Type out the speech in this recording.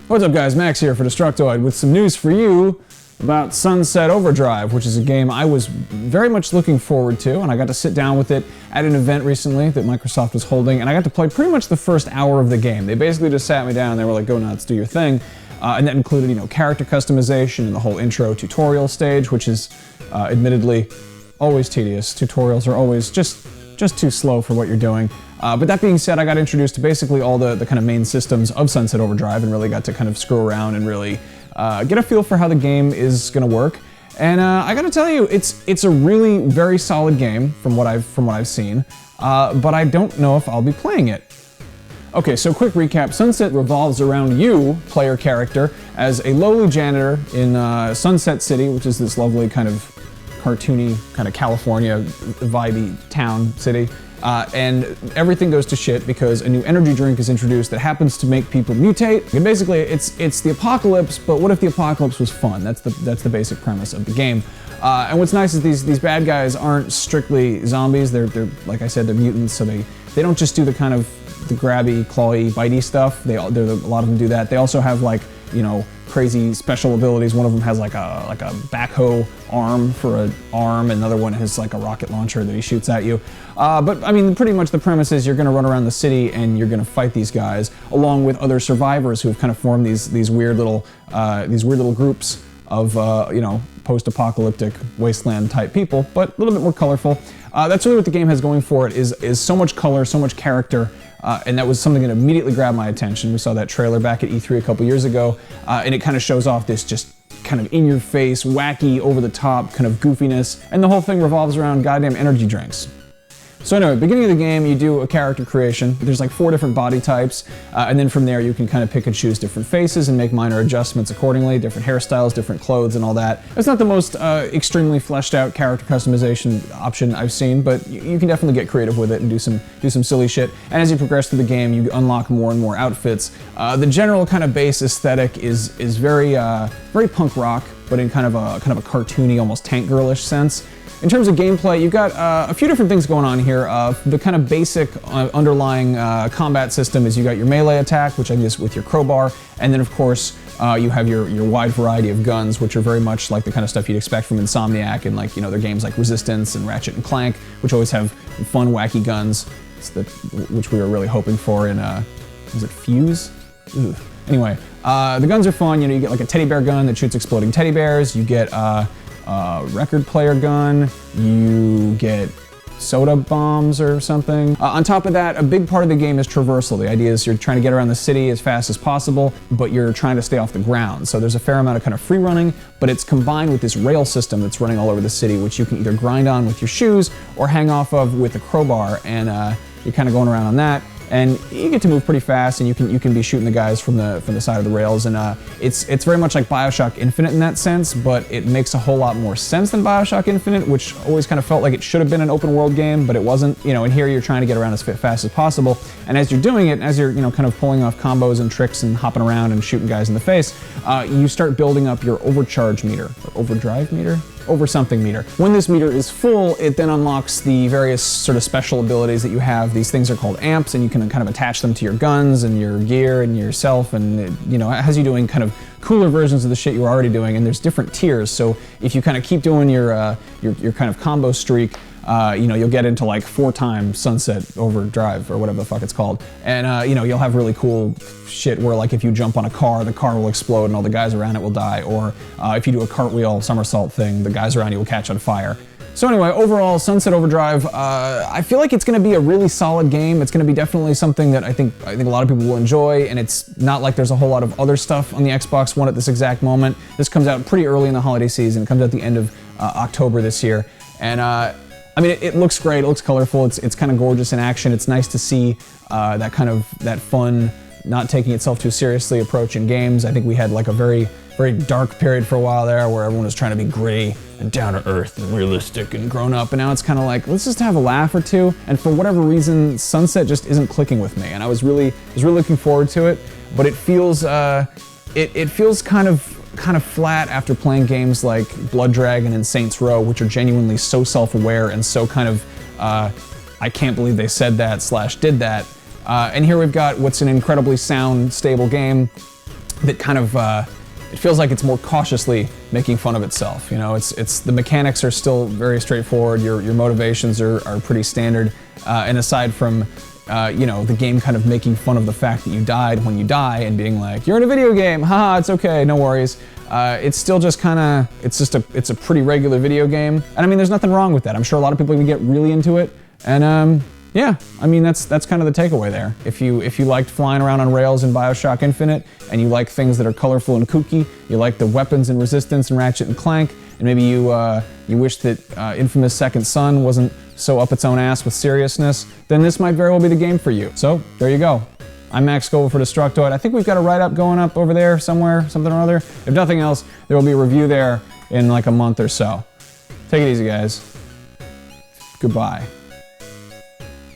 What's up guys, Max here for Destructoid with some news for you about Sunset Overdrive, which is a game I was very much looking forward to, and I got to sit down with it at an event recently that Microsoft was holding, and I got to play pretty much the first hour of the game. They basically just sat me down and they were like, go nuts, do your thing. And that included, you know, character customization and the whole intro tutorial stage, which is admittedly always tedious. Tutorials are always just too slow for what you're doing. But that being said, I got introduced to basically all the kind of main systems of Sunset Overdrive and really got to kind of screw around and really get a feel for how the game is going to work. And I got to tell you, it's a really very solid game from what I've seen. But I don't know if I'll be playing it. Okay, so quick recap. Sunset revolves around you, player character, as a lowly janitor in Sunset City, which is this lovely kind of cartoony, kind of California vibey town city. And everything goes to shit because a new energy drink is introduced that happens to make people mutate. And basically, it's the apocalypse, but what if the apocalypse was fun? That's the basic premise of the game. And what's nice is these bad guys aren't strictly zombies. They're like I said, they're mutants, so they don't just do the kind of the grabby, clawy, bitey stuff. A lot of them do that. They also have, like, you know, crazy special abilities. One of them has like a backhoe arm for an arm, another one has like a rocket launcher that he shoots at you. But I mean, pretty much the premise is you're going to run around the city and you're going to fight these guys along with other survivors who have kind of formed these weird little groups of you know, post-apocalyptic wasteland type people, but a little bit more colorful. That's really what the game has going for it, is so much color, so much character. And that was something that immediately grabbed my attention. We saw that trailer back at E3 a couple years ago, and it kind of shows off this just kind of in-your-face, wacky, over-the-top kind of goofiness, and the whole thing revolves around goddamn energy drinks. So anyway, beginning of the game, you do a character creation. There's like 4 different body types, and then from there you can kind of pick and choose different faces and make minor adjustments accordingly, different hairstyles, different clothes, and all that. It's not the most extremely fleshed out character customization option I've seen, but you can definitely get creative with it and do some silly shit. And as you progress through the game, you unlock more and more outfits. The general kind of base aesthetic is very punk rock, but in kind of a cartoony, almost Tank Girl-ish sense. In terms of gameplay, you've got a few different things going on here. The kind of basic underlying combat system is you got your melee attack, which I guess with your crowbar, and then of course you have your wide variety of guns, which are very much like the kind of stuff you'd expect from Insomniac and, like, you know, their games like Resistance and Ratchet and Clank, which always have fun, wacky guns, which we were really hoping for in, was it Fuse? Ooh. Anyway, the guns are fun. You know, you get like a teddy bear gun that shoots exploding teddy bears. You get record player gun, you get soda bombs or something. On top of that, a big part of the game is traversal. The idea is you're trying to get around the city as fast as possible, but you're trying to stay off the ground. So there's a fair amount of kind of free running, but it's combined with this rail system that's running all over the city, which you can either grind on with your shoes or hang off of with a crowbar, and you're kind of going around on that. And you get to move pretty fast, and you can be shooting the guys from the side of the rails, and it's very much like BioShock Infinite in that sense, but it makes a whole lot more sense than BioShock Infinite, which always kind of felt like it should have been an open world game, but it wasn't. You know, and here you're trying to get around as fast as possible, and as you're doing it, as you're, you know, kind of pulling off combos and tricks and hopping around and shooting guys in the face, you start building up your overcharge meter, or overdrive meter? Over something meter. When this meter is full, it then unlocks the various sort of special abilities that you have. These things are called amps, and you can kind of attach them to your guns and your gear and yourself, and it, you know, has you doing kind of cooler versions of the shit you were already doing. And there's different tiers, so if you kind of keep doing your kind of combo streak, you know, you'll get into like 4 times Sunset Overdrive or whatever the fuck it's called, and you know, you'll have really cool shit where, like, if you jump on a car, the car will explode and all the guys around it will die, or if you do a cartwheel somersault thing, the guys around you will catch on fire. So anyway, overall, Sunset Overdrive, I feel like it's going to be a really solid game. It's going to be definitely something that I think a lot of people will enjoy, and it's not like there's a whole lot of other stuff on the Xbox One at this exact moment. This comes out pretty early in the holiday season. It comes out at the end of October this year, and I mean, it looks great. It looks colorful. It's kind of gorgeous in action. It's nice to see that fun, not taking itself too seriously approach in games. I think we had like a very dark period for a while there where everyone was trying to be gritty and down to earth and realistic and grown up, and now it's kind of like, let's just have a laugh or two. And for whatever reason, Sunset just isn't clicking with me, and I was really looking forward to it, but it feels it feels kind of flat after playing games like Blood Dragon and Saints Row, which are genuinely so self-aware and so kind of I can't believe they said that / did that. And here we've got what's an incredibly sound, stable game that kind of, it feels like it's more cautiously making fun of itself. You know, it's the mechanics are still very straightforward. Your motivations are pretty standard, and aside from you know, the game kind of making fun of the fact that you died when you die and being like, you're in a video game, haha, it's okay, no worries. It's still just kind of, it's a pretty regular video game. And I mean, there's nothing wrong with that. I'm sure a lot of people can get really into it. And yeah, I mean, that's kind of the takeaway there. If you liked flying around on rails in BioShock Infinite, and you like things that are colorful and kooky, you like the weapons and Resistance and Ratchet and Clank, and maybe you wish that Infamous Second Son wasn't so up its own ass with seriousness, then this might very well be the game for you. So, there you go. I'm Max Scoville for Destructoid. I think we've got a write-up going up over there somewhere, something or other. If nothing else, there will be a review there in like a month or so. Take it easy, guys. Goodbye.